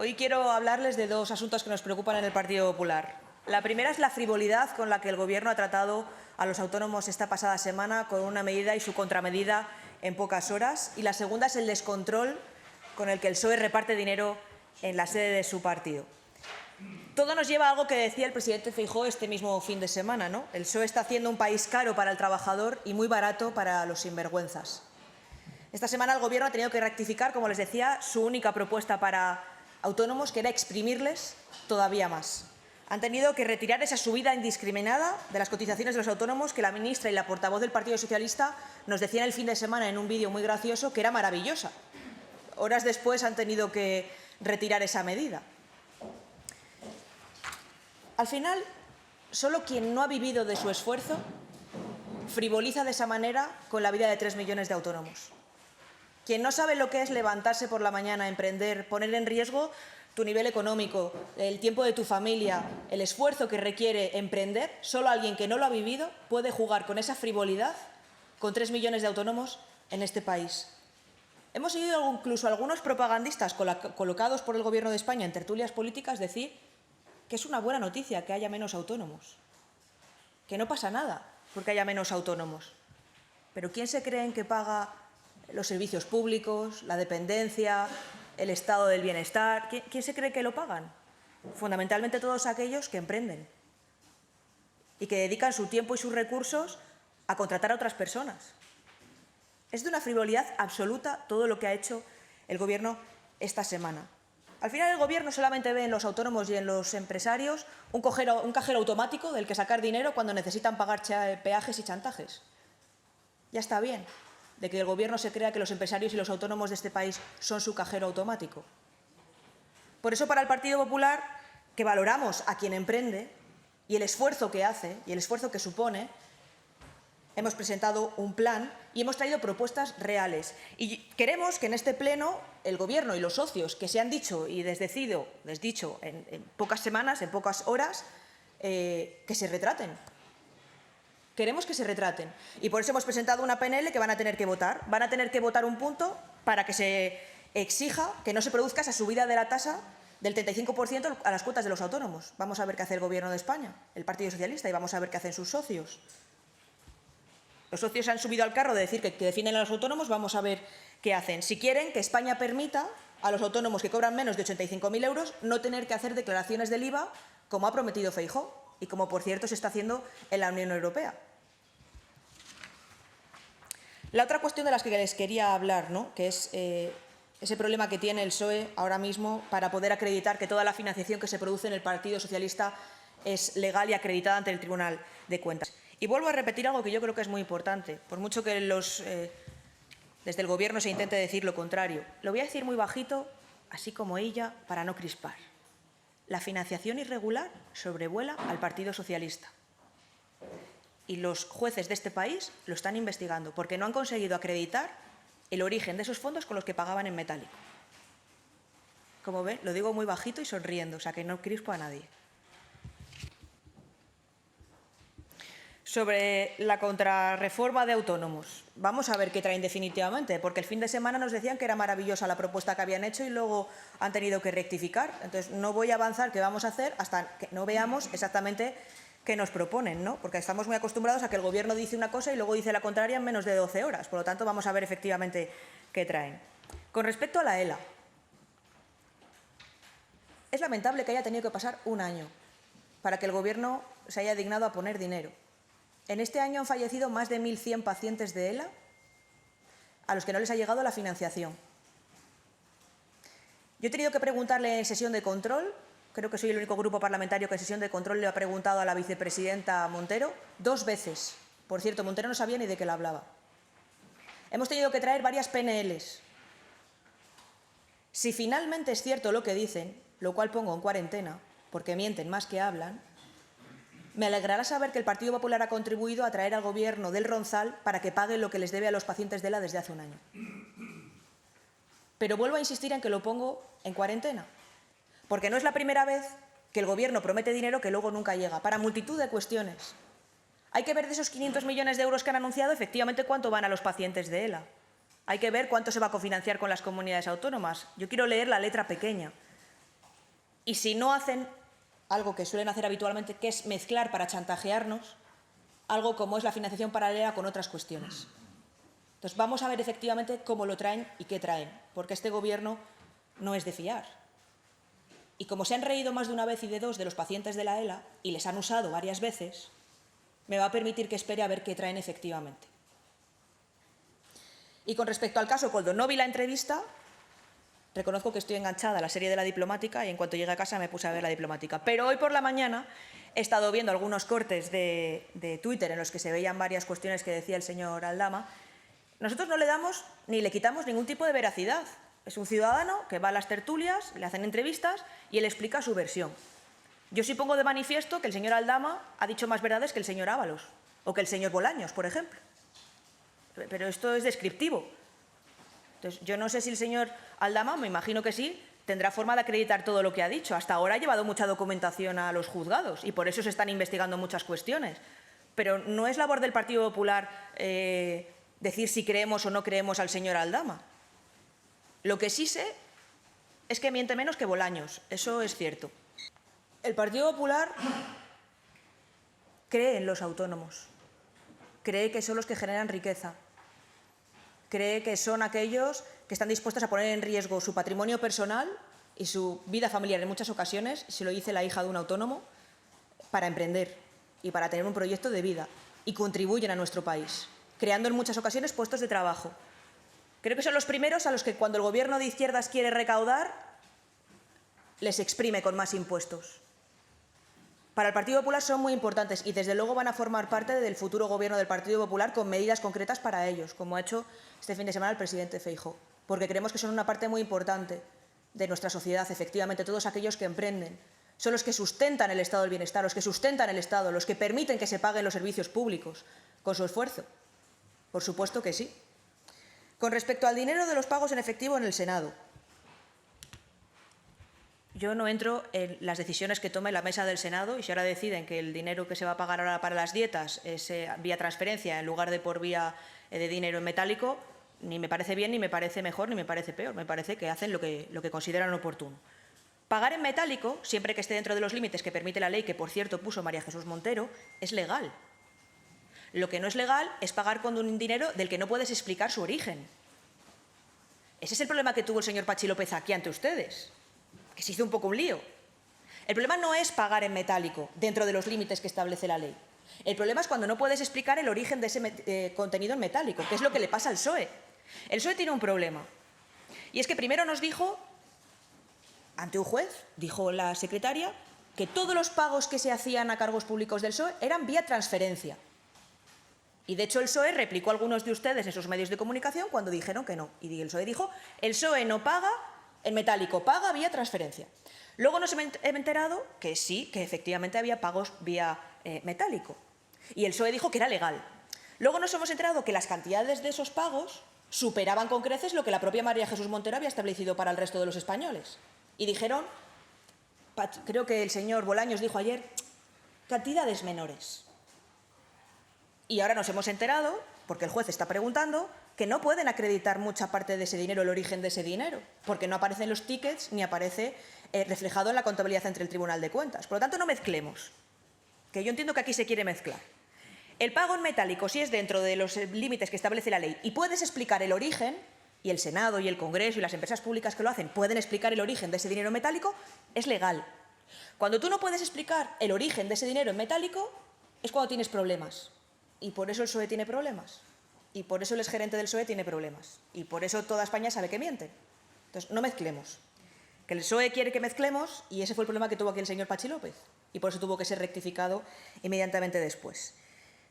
Hoy quiero hablarles de dos asuntos que nos preocupan en el Partido Popular. La primera es la frivolidad con la que el Gobierno ha tratado a los autónomos esta pasada semana con una medida y su contramedida en pocas horas. Y la segunda es el descontrol con el que el PSOE reparte dinero en la sede de su partido. Todo nos lleva a algo que decía el presidente Feijóo este mismo fin de semana, ¿no? El PSOE está haciendo un país caro para el trabajador y muy barato para los sinvergüenzas. Esta semana el Gobierno ha tenido que rectificar, como les decía, su única propuesta para autónomos, que era exprimirles todavía más. Han tenido que retirar esa subida indiscriminada de las cotizaciones de los autónomos que la ministra y la portavoz del Partido Socialista nos decían el fin de semana en un vídeo muy gracioso que era maravillosa. Horas después han tenido que retirar esa medida. Al final, solo quien no ha vivido de su esfuerzo frivoliza de esa manera con la vida de 3 millones de autónomos. Quien no sabe lo que es levantarse por la mañana, emprender, poner en riesgo tu nivel económico, el tiempo de tu familia, el esfuerzo que requiere emprender, solo alguien que no lo ha vivido puede jugar con esa frivolidad con 3 millones de autónomos en este país. Hemos oído incluso a algunos propagandistas colocados por el Gobierno de España en tertulias políticas decir que es una buena noticia que haya menos autónomos, que no pasa nada porque haya menos autónomos. Pero ¿quién se creen que paga los servicios públicos, la dependencia, el estado del bienestar? ¿Quién se cree que lo pagan? Fundamentalmente todos aquellos que emprenden y que dedican su tiempo y sus recursos a contratar a otras personas. Es de una frivolidad absoluta todo lo que ha hecho el Gobierno esta semana. Al final el Gobierno solamente ve en los autónomos y en los empresarios un cajero automático del que sacar dinero cuando necesitan pagar peajes y chantajes. Ya está bien de que el Gobierno se crea que los empresarios y los autónomos de este país son su cajero automático. Por eso, para el Partido Popular, que valoramos a quien emprende y el esfuerzo que hace y el esfuerzo que supone, hemos presentado un plan y hemos traído propuestas reales. Y queremos que en este Pleno el Gobierno y los socios que se han dicho y desdicho en pocas semanas, en pocas horas, que se retraten. Queremos que se retraten y por eso hemos presentado una PNL que van a tener que votar. Van a tener que votar un punto para que se exija que no se produzca esa subida de la tasa del 35% a las cuotas de los autónomos. Vamos a ver qué hace el Gobierno de España, el Partido Socialista, y vamos a ver qué hacen sus socios. Los socios se han subido al carro de decir que defienden a los autónomos, vamos a ver qué hacen. Si quieren que España permita a los autónomos que cobran menos de 85.000 euros no tener que hacer declaraciones del IVA, como ha prometido Feijóo y como, por cierto, se está haciendo en la Unión Europea. La otra cuestión de la que les quería hablar, ¿no?, que es ese problema que tiene el PSOE ahora mismo para poder acreditar que toda la financiación que se produce en el Partido Socialista es legal y acreditada ante el Tribunal de Cuentas. Y vuelvo a repetir algo que yo creo que es muy importante, por mucho que desde el Gobierno se intente decir lo contrario. Lo voy a decir muy bajito, así como ella, para no crispar. La financiación irregular sobrevuela al Partido Socialista. Y los jueces de este país lo están investigando porque no han conseguido acreditar el origen de esos fondos con los que pagaban en metálico. Como ven, lo digo muy bajito y sonriendo, o sea que no crispo a nadie. Sobre la contrarreforma de autónomos, vamos a ver qué traen definitivamente, porque el fin de semana nos decían que era maravillosa la propuesta que habían hecho y luego han tenido que rectificar. Entonces, no voy a avanzar qué vamos a hacer hasta que no veamos exactamente qué nos proponen, ¿no? Porque estamos muy acostumbrados a que el Gobierno dice una cosa y luego dice la contraria en menos de 12 horas. Por lo tanto, vamos a ver efectivamente qué traen. Con respecto a la ELA, es lamentable que haya tenido que pasar un año para que el Gobierno se haya dignado a poner dinero. En este año han fallecido más de 1.100 pacientes de ELA a los que no les ha llegado la financiación. Yo he tenido que preguntarle en sesión de control, creo que soy el único grupo parlamentario que en sesión de control le ha preguntado a la vicepresidenta Montero 2 veces. Por cierto, Montero no sabía ni de qué le hablaba. Hemos tenido que traer varias PNLs. Si finalmente es cierto lo que dicen, lo cual pongo en cuarentena, porque mienten más que hablan, me alegrará saber que el Partido Popular ha contribuido a traer al Gobierno del Ronzal para que pague lo que les debe a los pacientes de ELA desde hace un año. Pero vuelvo a insistir en que lo pongo en cuarentena, porque no es la primera vez que el Gobierno promete dinero que luego nunca llega, para multitud de cuestiones. Hay que ver de esos 500 millones de euros que han anunciado efectivamente cuánto van a los pacientes de ELA. Hay que ver cuánto se va a cofinanciar con las comunidades autónomas. Yo quiero leer la letra pequeña. Y si no hacen algo que suelen hacer habitualmente, que es mezclar para chantajearnos algo como es la financiación paralela con otras cuestiones. Entonces, vamos a ver efectivamente cómo lo traen y qué traen, porque este Gobierno no es de fiar. Y como se han reído más de una vez y de dos de los pacientes de la ELA y les han usado varias veces, me va a permitir que espere a ver qué traen efectivamente. Y con respecto al caso Koldo, no vi la entrevista, reconozco que estoy enganchada a la serie de La Diplomática y en cuanto llegué a casa me puse a ver La Diplomática. Pero hoy por la mañana he estado viendo algunos cortes de Twitter en los que se veían varias cuestiones que decía el señor Aldama. Nosotros no le damos ni le quitamos ningún tipo de veracidad. Es un ciudadano que va a las tertulias, le hacen entrevistas y él explica su versión. Yo sí pongo de manifiesto que el señor Aldama ha dicho más verdades que el señor Ábalos o que el señor Bolaños, por ejemplo. Pero esto es descriptivo. Entonces, yo no sé si el señor Aldama, me imagino que sí, tendrá forma de acreditar todo lo que ha dicho. Hasta ahora ha llevado mucha documentación a los juzgados y por eso se están investigando muchas cuestiones. Pero no es labor del Partido Popular decir si creemos o no creemos al señor Aldama. Lo que sí sé es que miente menos que Bolaños, eso es cierto. El Partido Popular cree en los autónomos, cree que son los que generan riqueza, cree que son aquellos que están dispuestos a poner en riesgo su patrimonio personal y su vida familiar en muchas ocasiones, si lo dice la hija de un autónomo, para emprender y para tener un proyecto de vida y contribuyen a nuestro país, creando en muchas ocasiones puestos de trabajo. Creo que son los primeros a los que cuando el Gobierno de izquierdas quiere recaudar, les exprime con más impuestos. Para el Partido Popular son muy importantes y desde luego van a formar parte del futuro Gobierno del Partido Popular con medidas concretas para ellos, como ha hecho este fin de semana el presidente Feijóo, porque creemos que son una parte muy importante de nuestra sociedad, efectivamente, todos aquellos que emprenden. Son los que sustentan el estado del bienestar, los que sustentan el Estado, los que permiten que se paguen los servicios públicos con su esfuerzo. Por supuesto que sí. Con respecto al dinero de los pagos en efectivo en el Senado, yo no entro en las decisiones que tome la mesa del Senado y si ahora deciden que el dinero que se va a pagar ahora para las dietas es vía transferencia en lugar de por vía de dinero en metálico, ni me parece bien, ni me parece mejor, ni me parece peor. Me parece que hacen lo que consideran oportuno. Pagar en metálico, siempre que esté dentro de los límites que permite la ley, que por cierto puso María Jesús Montero, es legal. Lo que no es legal es pagar con un dinero del que no puedes explicar su origen. Ese es el problema que tuvo el señor Patxi López aquí ante ustedes, que se hizo un poco un lío. El problema no es pagar en metálico dentro de los límites que establece la ley. El problema es cuando no puedes explicar el origen de ese contenido en metálico, que es lo que le pasa al PSOE. El PSOE tiene un problema. Y es que primero nos dijo, ante un juez, dijo la secretaria, que todos los pagos que se hacían a cargos públicos del PSOE eran vía transferencia. Y de hecho el PSOE replicó a algunos de ustedes en sus medios de comunicación cuando dijeron que no. Y el PSOE dijo, el PSOE no paga en metálico, paga vía transferencia. Luego nos hemos enterado que sí, que efectivamente había pagos vía metálico. Y el PSOE dijo que era legal. Luego nos hemos enterado que las cantidades de esos pagos superaban con creces lo que la propia María Jesús Montero había establecido para el resto de los españoles. Y dijeron, creo que el señor Bolaños dijo ayer, cantidades menores. Y ahora nos hemos enterado, porque el juez está preguntando, que no pueden acreditar mucha parte de ese dinero, el origen de ese dinero, porque no aparecen los tickets ni aparece reflejado en la contabilidad entre el Tribunal de Cuentas. Por lo tanto, no mezclemos, que yo entiendo que aquí se quiere mezclar. El pago en metálico, si es dentro de los límites que establece la ley y puedes explicar el origen, y el Senado y el Congreso y las empresas públicas que lo hacen pueden explicar el origen de ese dinero en metálico, es legal. Cuando tú no puedes explicar el origen de ese dinero en metálico, es cuando tienes problemas. Y por eso el PSOE tiene problemas. Y por eso el exgerente del PSOE tiene problemas. Y por eso toda España sabe que mienten. Entonces, no mezclemos. Que el PSOE quiere que mezclemos y ese fue el problema que tuvo aquí el señor Patxi López. Y por eso tuvo que ser rectificado inmediatamente después.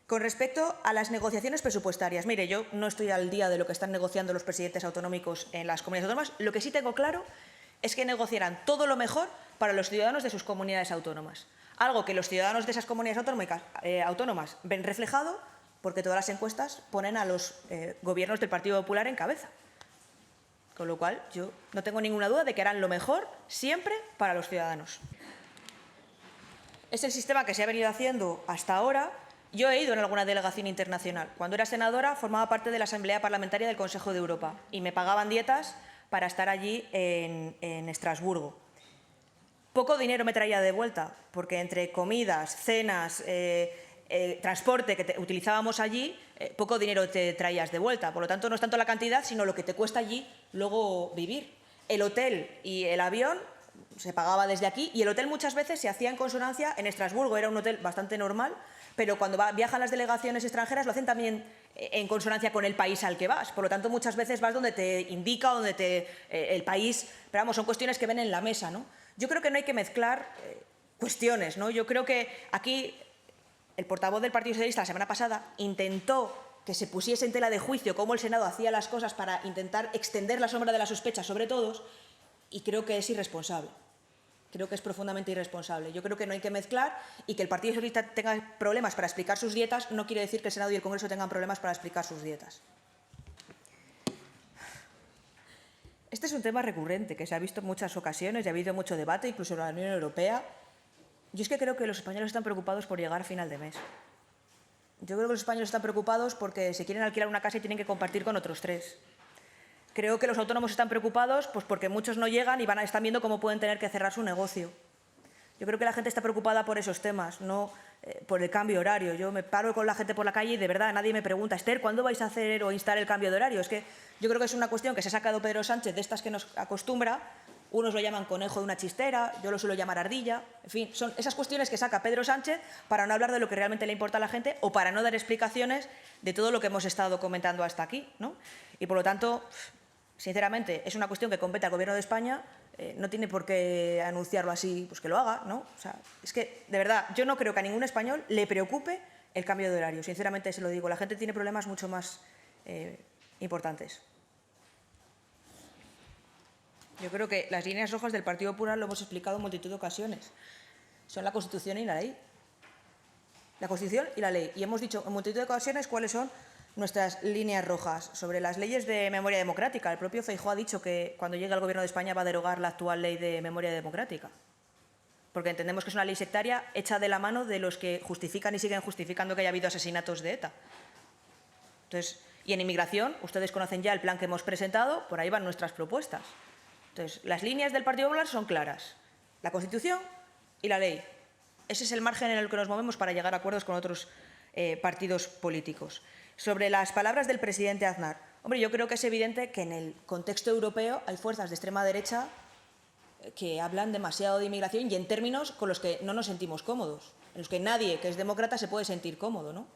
Con respecto a las negociaciones presupuestarias, mire, yo no estoy al día de lo que están negociando los presidentes autonómicos en las comunidades autónomas. Lo que sí tengo claro es que negociarán todo lo mejor para los ciudadanos de sus comunidades autónomas. Algo que los ciudadanos de esas comunidades autónomas ven reflejado porque todas las encuestas ponen a los gobiernos del Partido Popular en cabeza. Con lo cual, yo no tengo ninguna duda de que harán lo mejor siempre para los ciudadanos. Es el sistema que se ha venido haciendo hasta ahora. Yo he ido en alguna delegación internacional. Cuando era senadora formaba parte de la Asamblea Parlamentaria del Consejo de Europa y me pagaban dietas para estar allí en Estrasburgo. poco dinero me traía de vuelta, porque entre comidas, cenas, transporte que utilizábamos allí, poco dinero te traías de vuelta. Por lo tanto, no es tanto la cantidad, sino lo que te cuesta allí luego vivir. El hotel y el avión se pagaba desde aquí, y el hotel muchas veces se hacía en consonancia. En Estrasburgo era un hotel bastante normal, pero cuando viajan las delegaciones extranjeras lo hacen también en consonancia con el país al que vas. Por lo tanto, muchas veces vas donde te indica, el país. Pero vamos, son cuestiones que ven en la mesa, ¿no? Yo creo que no hay que mezclar cuestiones, ¿no? Yo creo que aquí el portavoz del Partido Socialista la semana pasada intentó que se pusiese en tela de juicio cómo el Senado hacía las cosas para intentar extender la sombra de la sospecha sobre todos, y creo que es irresponsable. Creo que es profundamente irresponsable. Yo creo que no hay que mezclar, y que el Partido Socialista tenga problemas para explicar sus dietas no quiere decir que el Senado y el Congreso tengan problemas para explicar sus dietas. Este es un tema recurrente que se ha visto en muchas ocasiones y ha habido mucho debate, incluso en la Unión Europea. Yo es que creo que los españoles están preocupados por llegar a final de mes. Yo creo que los españoles están preocupados porque se quieren alquilar una casa y tienen que compartir con otros 3. Creo que los autónomos están preocupados pues porque muchos no llegan y están viendo cómo pueden tener que cerrar su negocio. Yo creo que la gente está preocupada por esos temas, no por el cambio horario. Yo me paro con la gente por la calle y de verdad nadie me pregunta: Esther, ¿cuándo vais a hacer o instar el cambio de horario? Es que yo creo que es una cuestión que se ha sacado Pedro Sánchez de estas que nos acostumbra. Unos lo llaman conejo de una chistera, yo lo suelo llamar ardilla. En fin, son esas cuestiones que saca Pedro Sánchez para no hablar de lo que realmente le importa a la gente, o para no dar explicaciones de todo lo que hemos estado comentando hasta aquí, ¿no? Y por lo tanto, sinceramente, es una cuestión que compete al Gobierno de España. No tiene por qué anunciarlo así, pues que lo haga, ¿no? O sea, es que, de verdad, yo no creo que a ningún español le preocupe el cambio de horario. Sinceramente se lo digo, la gente tiene problemas mucho más importantes. Yo creo que las líneas rojas del Partido Popular lo hemos explicado en multitud de ocasiones. Son la Constitución y la ley. La Constitución y la ley. Y hemos dicho en multitud de ocasiones cuáles son nuestras líneas rojas. Sobre las leyes de memoria democrática, el propio Feijóo ha dicho que cuando llegue al Gobierno de España va a derogar la actual ley de memoria democrática, porque entendemos que es una ley sectaria hecha de la mano de los que justifican y siguen justificando que haya habido asesinatos de ETA. Entonces, y en inmigración, ustedes conocen ya el plan que hemos presentado, por ahí van nuestras propuestas. Entonces, las líneas del Partido Popular son claras: la Constitución y la ley. Ese es el margen en el que nos movemos para llegar a acuerdos con otros partidos políticos. Sobre las palabras del presidente Aznar, hombre, yo creo que es evidente que en el contexto europeo hay fuerzas de extrema derecha que hablan demasiado de inmigración y en términos con los que no nos sentimos cómodos, en los que nadie que es demócrata se puede sentir cómodo, ¿no?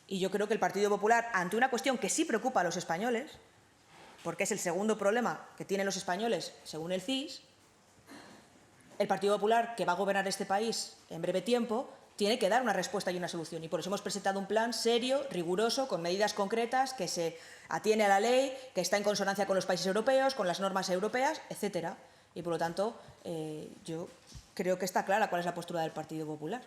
Y yo creo que el Partido Popular, ante una cuestión que sí preocupa a los españoles, porque es el segundo problema que tienen los españoles según el CIS, el Partido Popular, que va a gobernar este país en breve tiempo, tiene que dar una respuesta y una solución. Y por eso hemos presentado un plan serio, riguroso, con medidas concretas, que se atiene a la ley, que está en consonancia con los países europeos, con las normas europeas, etcétera. Y por lo tanto, yo creo que está clara cuál es la postura del Partido Popular.